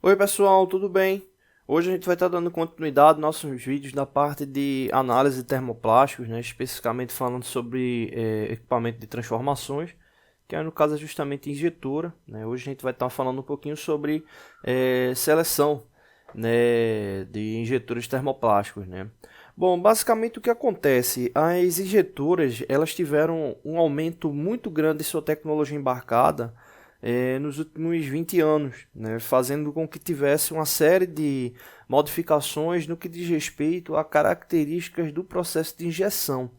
Oi pessoal, tudo bem? Hoje a gente vai estar dando continuidade aos nossos vídeos da parte de análise de termoplásticos, né? Especificamente falando sobre equipamento de transformações, que no caso é justamente injetora, né? Hoje a gente vai estar falando um pouquinho sobre seleção, né, de injetores termoplásticos, né? Bom, basicamente o que acontece, as injetoras elas tiveram um aumento muito grande de sua tecnologia embarcada nos últimos 20 anos, né, fazendo com que tivesse uma série de modificações no que diz respeito a características do processo de injeção,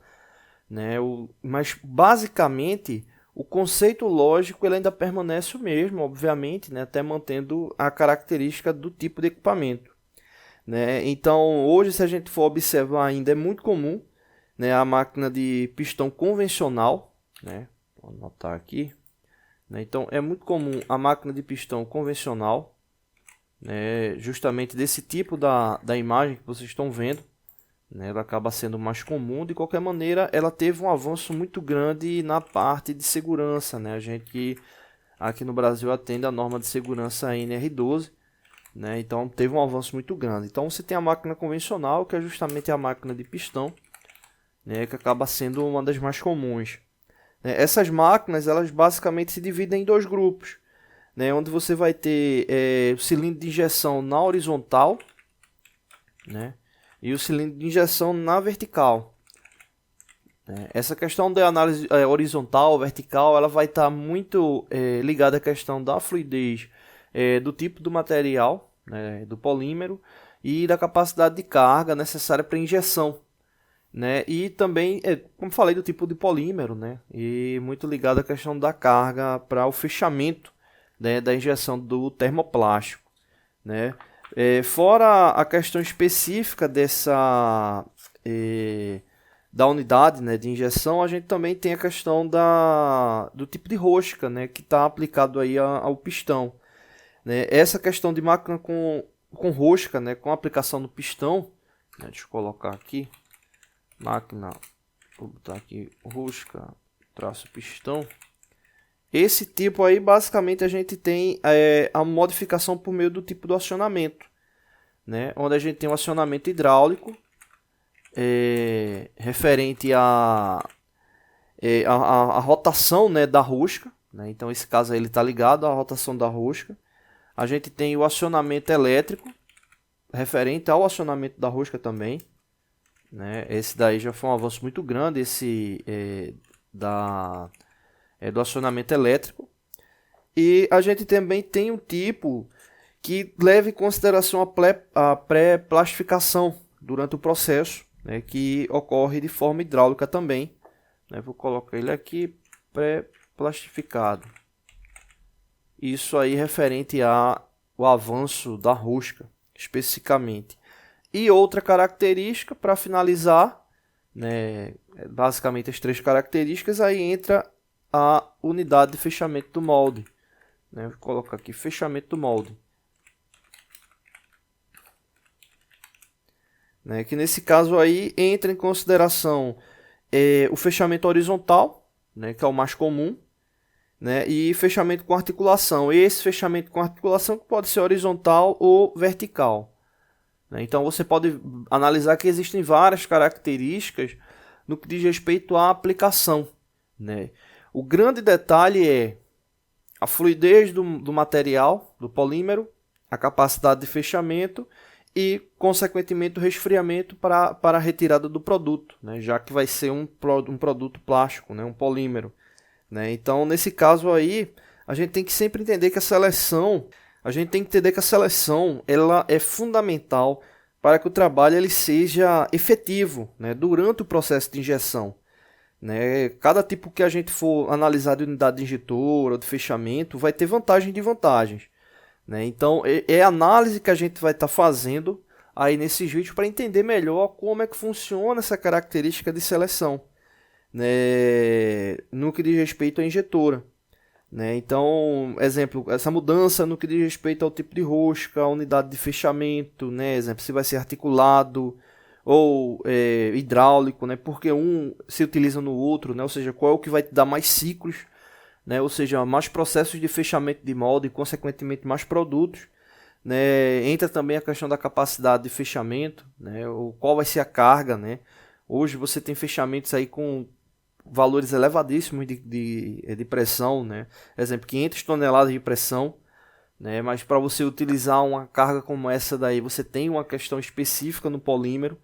né, mas basicamente o conceito lógico ele ainda permanece o mesmo, obviamente, né, até mantendo a característica do tipo de equipamento. Né? Então, hoje, se a gente for observar ainda, é muito comum, né, a máquina de pistão convencional, né? Vou anotar aqui. Né? Então, é muito comum a máquina de pistão convencional, né, justamente desse tipo da imagem que vocês estão vendo. Né? Ela acaba sendo mais comum. De qualquer maneira, ela teve um avanço muito grande na parte de segurança. Né? A gente aqui no Brasil atende a norma de segurança NR12. Né? Então teve um avanço muito grande. Então você tem a máquina convencional, que é justamente a máquina de pistão, né? Que acaba sendo uma das mais comuns. Né? Essas máquinas elas basicamente se dividem em dois grupos, né? Onde você vai ter o cilindro de injeção na horizontal, né? E o cilindro de injeção na vertical. Essa questão da análise horizontal, vertical, ela vai estar muito ligada à questão da fluidez do tipo do material, né, do polímero, e da capacidade de carga necessária para injeção. Né, e também, como falei, do tipo de polímero, né, e muito ligado à questão da carga para o fechamento, né, da injeção do termoplástico. Né. Fora a questão específica da unidade, né, de injeção, a gente também tem a questão do tipo de rosca, né, que está aplicado aí ao pistão. Né? Essa questão de máquina com rosca, né, com aplicação no pistão, né, deixa eu colocar aqui, máquina, vou botar aqui, rosca, traço pistão. Esse tipo aí, basicamente, a gente tem a modificação por meio do tipo do acionamento, né, onde a gente tem um acionamento hidráulico, referente a rotação, né, da rosca, né, então esse caso aí ele está ligado à rotação da rosca. A gente tem o acionamento elétrico, referente ao acionamento da rosca também. Né? Esse daí já foi um avanço muito grande, do acionamento elétrico. E a gente também tem um tipo que leva em consideração a pré-plastificação durante o processo, né? Que ocorre de forma hidráulica também. Né? Vou colocar ele aqui, pré-plastificado. Isso aí referente ao avanço da rosca, especificamente. E outra característica, para finalizar, né, basicamente as três características, aí entra a unidade de fechamento do molde. Né, vou colocar aqui, fechamento do molde. Né, que nesse caso aí entra em consideração o fechamento horizontal, né, que é o mais comum, né, e fechamento com articulação. Esse fechamento com articulação pode ser horizontal ou vertical. Né? Então você pode analisar que existem várias características no que diz respeito à aplicação. Né? O grande detalhe é a fluidez do material, do polímero, a capacidade de fechamento e, consequentemente, o resfriamento para a retirada do produto, né? Já que vai ser um produto plástico, né? Um polímero. Né? Então, nesse caso aí, a gente tem que sempre entender que a seleção ela é fundamental para que o trabalho ele seja efetivo, né? Durante o processo de injeção. Né? Cada tipo que a gente for analisar de unidade de injetor ou de fechamento vai ter vantagens e desvantagens. Né? Então, é a análise que a gente vai estar fazendo aí nesses vídeos para entender melhor como é que funciona essa característica de seleção. Né, no que diz respeito à injetora. Né? Então, exemplo, essa mudança no que diz respeito ao tipo de rosca, a unidade de fechamento, né? Exemplo, se vai ser articulado ou hidráulico, né? Porque um se utiliza no outro, né? Ou seja, qual é o que vai te dar mais ciclos, né? Ou seja, mais processos de fechamento de molde e, consequentemente, mais produtos. né? Entra também a questão da capacidade de fechamento, né? Qual vai ser a carga, né? Hoje você tem fechamentos aí com valores elevadíssimos de pressão, né? Exemplo, 500 toneladas de pressão, né? Mas para você utilizar uma carga como essa daí, você tem uma questão específica no polímero,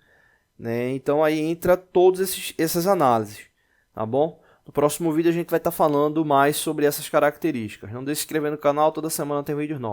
né? Então aí entra todas essas análises, tá bom? No próximo vídeo a gente vai estar falando mais sobre essas características. Não deixe de se inscrever no canal, toda semana tem vídeo novo.